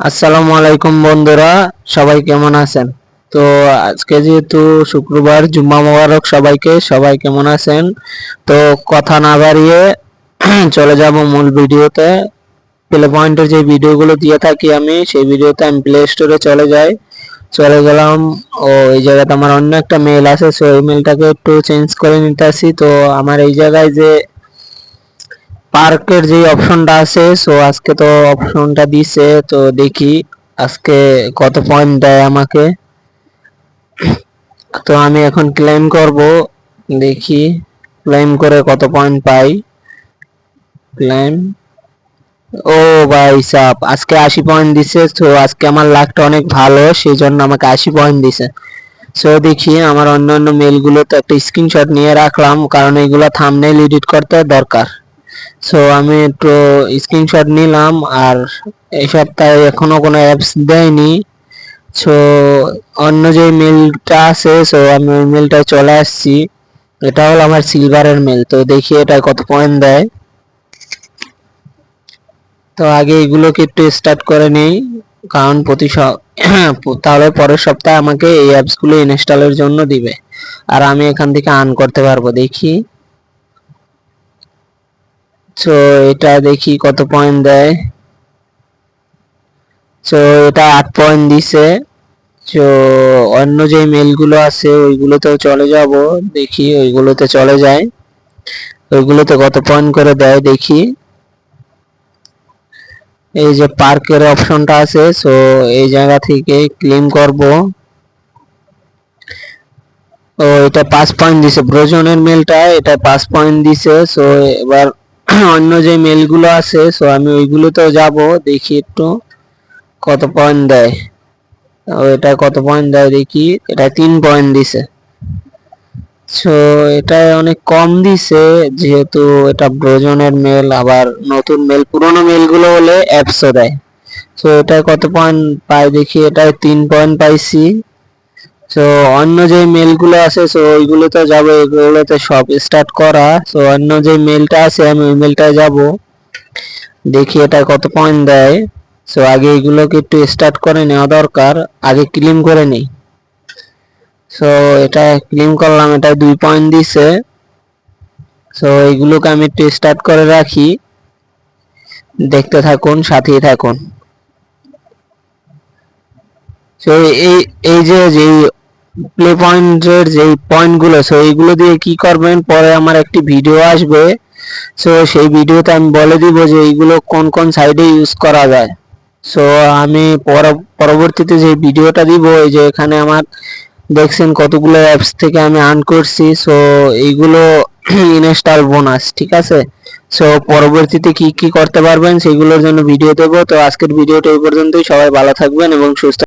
আসসালামু আলাইকুম বন্ধুরা, সবাই কেমন আছেন? তো আজকে যেহেতু শুক্রবার, জুম্মা মোবারক সবাইকে। সবাই কেমন আছেন? তো কথা না বাড়িয়ে চলে যাব মূল ভিডিওতে। প্লে পয়েন্টের যে ভিডিওগুলো দিয়ে থাকি আমি, সেই ভিডিওতে আমি প্লে স্টোরে চলে গেলাম। ও এই জায়গাতে আমার অন্য একটা মেল আছে, সো এই মেলটাকে একটু চেঞ্জ করে নিতে আসি। তো আমার এই জায়গায় যে পার্কের যে অপশনটা আছে, সো আজকে তো অপশনটা দিছে, তো দেখি আজকে কত পয়েন্ট দেয় আমাকে। তো আমি এখন ক্লেম করব, দেখি ক্লেম করে কত পয়েন্ট পাই। ক্লেম, ও ভাই সাব, আজকে 80 পয়েন্ট দিছে। তো আজকে আমার লাকটা অনেক ভালো, সেই জন্য আমাকে 80 পয়েন্ট দিছে। সো দেখি আমার অন্য অন্য মেলগুলো তো একটা স্ক্রিনশট নিয়ে রাখলাম, কারণ এইগুলো থাম্বনেইল এডিট করতে দরকার। সো আমি একটু স্ক্রিনশট নিলাম। আর এই সপ্তাহে এখনো কোনো অ্যাপস দেয়নি। সো অন্য যে মেলটা আছে, সো আমি ওই মেলটায় চলে আসছি। এটা হলো আমার সিলভারের মেল। তো দেখি এটা কত পয়েন্ট দেয়। তো আগে এগুলোকে একটু স্টার্ট করে নেই, কারণ তাহলে পরের সপ্তাহে আমাকে এই অ্যাপসগুলো ইনস্টলের জন্য দিবে, আর আমি এখান থেকে আর্ন করতে পারবো। দেখি, সো এটা দেখি কত পয়েন্ট দেয়। সো এটা 8 পয়েন্ট দিছে। তো অন্য যে মেলগুলো আছে ওইগুলোতেও চলে যাব, দেখি ওইগুলোতে চলে যায়, ওইগুলোতে কত পয়েন্ট করে দেয় দেখি। এই যে পার্কের অপশনটা আছে, সো এই জায়গা থেকে ক্লেম করব। ও এটা 5 পয়েন্ট দিছে, ব্রোজনের মেলটা এটা 5 পয়েন্ট দিছে। সো এবার অন্য যে মেলগুলো আছে, সো আমি ওইগুলোতেও যাব, দেখি একটু কত পয়েন্ট দেয়। ও এটা কত পয়েন্ট দেয় দেখি, এটা 3 পয়েন্ট দিছে। সো এটা অনেক কম দিছে, যেহেতু এটা ব্রোজনের মেল। আবার নতুন মেল, পুরোনো মেলগুলো হলে অ্যাপসও দেয়। সো এটা কত পয়েন্ট পাই দেখি, এটা 3 পয়েন্ট পাইছি। সো অন্য যে মেলগুলো আছে, সো ওইগুলোতে যাবো, এগুলোতে সব স্টার্ট করা। সো অন্য যে মেলটা আছে আমি ওই মেলটায় যাব, দেখি এটা কত পয়েন্ট দেয়। সো আগে এগুলোকে একটু স্টার্ট করে নেওয়া দরকার, আগে ক্লেম করে নেই। সো এটা ক্লেম করলাম, এটা 2 পয়েন্ট দিছে। সো এইগুলোকে আমি একটু স্টার্ট করে রাখি, দেখতে থাকুন, সাথেই থাকুন। সো এই এই যে প্লে পয়েন্টের যে পয়েন্টগুলো, সো এইগুলো দিয়ে কি করবেন, পরে আমার একটি ভিডিও আসবে। সো সেই ভিডিওতে আমি বলে দিব যে এইগুলো কোন কোন সাইডে ইউজ করা যায়। সো আমি পরবর্তীতে যে ভিডিওটা দিব, এই যে এখানে আমার দেখছেন কতগুলো অ্যাপস থেকে আমি আর্ন করছি। সো এইগুলো ইনস্টল বোনাস, ঠিক আছে। সো পরবর্তীতে কি কি করতে পারবেন সেগুলোর জন্য ভিডিও দেবো। তো আজকের ভিডিওটা এই পর্যন্তই। সবাই ভালো থাকবেন এবং সুস্থ